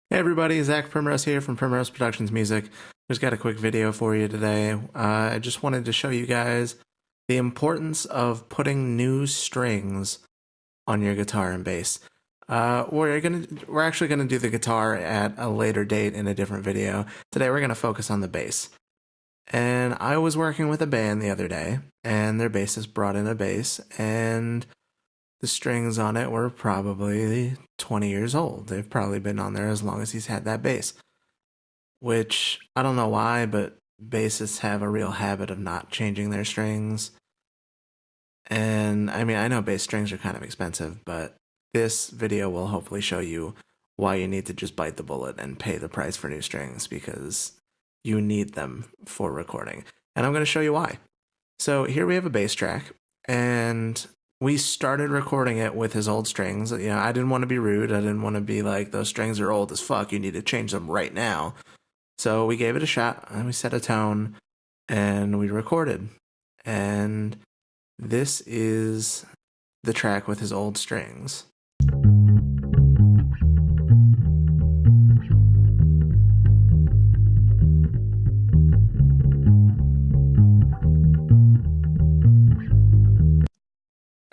Hey everybody, Zach Primrose here from Primrose Productions Music. Just got a quick video for you today. I just wanted to show you guys the importance of putting new strings on your guitar and bass. We're actually gonna do the guitar at a later date in a different video. Today we're gonna focus on the bass. And I was working with a band the other day, and their bassist brought in a bass, and the strings on it were probably 20 years old. They've probably been on there as long as he's had that bass, which I don't know why, but bassists have a real habit of not changing their strings. And I mean, I know bass strings are kind of expensive, but this video will hopefully show you why you need to just bite the bullet and pay the price for new strings because you need them for recording. And I'm going to show you why. So here we have a bass track, and we started recording it with his old strings. You know, I didn't want to be rude. I didn't want to be like, those strings are old as fuck. You need to change them right now. So we gave it a shot, and we set a tone, and we recorded. And this is the track with his old strings.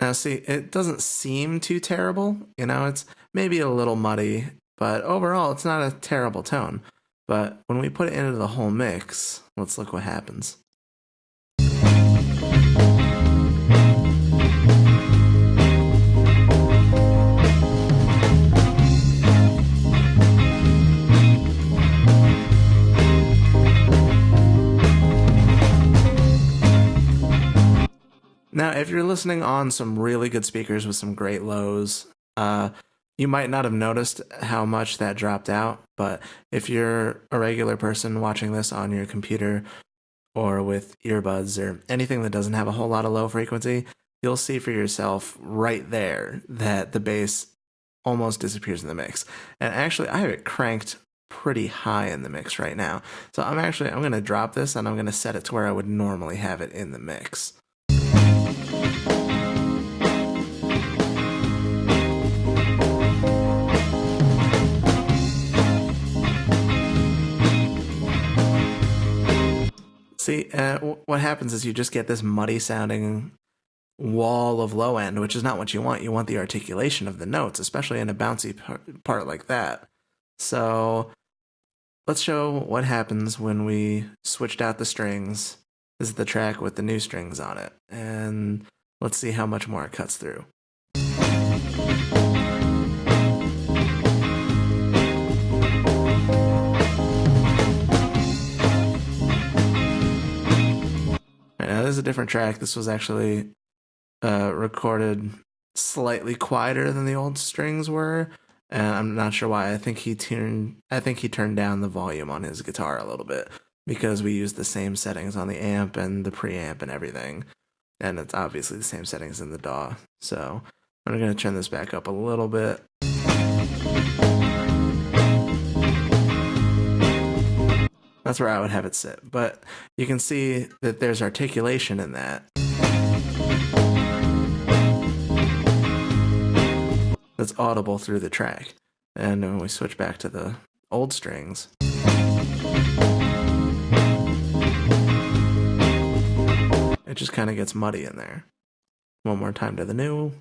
Now, see, it doesn't seem too terrible. You know, it's maybe a little muddy, but overall, it's not a terrible tone. But when we put it into the whole mix, let's look what happens. Now, if you're listening on some really good speakers with some great lows, you might not have noticed how much that dropped out, but if you're a regular person watching this on your computer or with earbuds or anything that doesn't have a whole lot of low frequency, you'll see for yourself right there that the bass almost disappears in the mix. And actually, I have it cranked pretty high in the mix right now. So I'm going to drop this and I'm going to set it to where I would normally have it in the mix. See, what happens is you just get this muddy sounding wall of low end, which is not what you want. You want the articulation of the notes, especially in a bouncy part like that. So let's show what happens when we switched out the strings. This is the track with the new strings on it. And let's see how much more it cuts through. Now, this is a different track. This was actually recorded slightly quieter than the old strings were, and I'm not sure why. I think he turned down the volume on his guitar a little bit because we used the same settings on the amp and the preamp and everything, and it's obviously the same settings in the DAW. So I'm going to turn this back up a little bit. That's where I would have it sit, but you can see that there's articulation in that. That's audible through the track. And when we switch back to the old strings, it just kind of gets muddy in there. One more time to the new.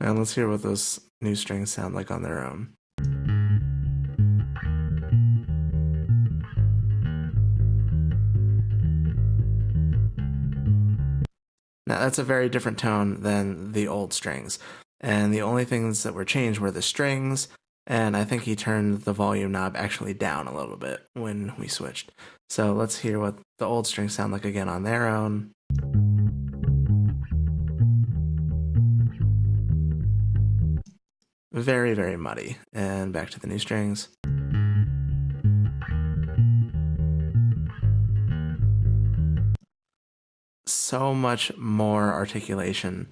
And let's hear what those new strings sound like on their own. Now that's a very different tone than the old strings. And the only things that were changed were the strings, and I think he turned the volume knob actually down a little bit when we switched. So let's hear what the old strings sound like again on their own. Very, very muddy. And back to the new strings. So much more articulation.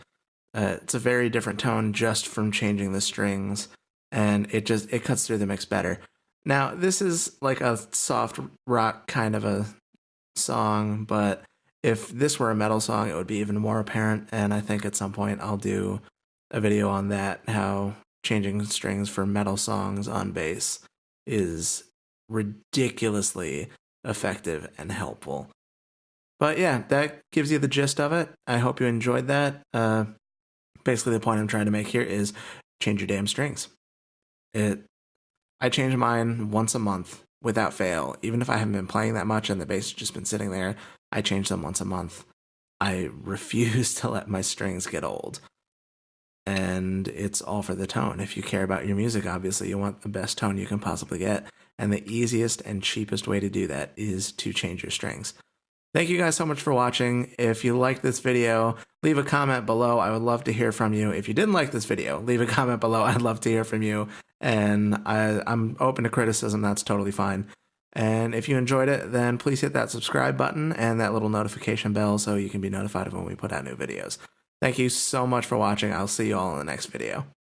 It's a very different tone just from changing the strings, and it cuts through the mix better. Now, this is like a soft rock kind of a song, but if this were a metal song, it would be even more apparent. And I think at some point I'll do a video on that, how changing strings for metal songs on bass is ridiculously effective and helpful. But yeah, that gives you the gist of it. I hope you enjoyed that. Basically, the point I'm trying to make here is change your damn strings. I change mine once a month without fail. Even if I haven't been playing that much and the bass has just been sitting there, I change them once a month. I refuse to let my strings get old. And it's all for the tone. If you care about your music, obviously, you want the best tone you can possibly get. And the easiest and cheapest way to do that is to change your strings. Thank you guys so much for watching. If you liked this video, leave a comment below. I would love to hear from you. If you didn't like this video, leave a comment below. I'd love to hear from you. And I'm open to criticism. That's totally fine. And if you enjoyed it, then please hit that subscribe button and that little notification bell so you can be notified of when we put out new videos. Thank you so much for watching. I'll see you all in the next video.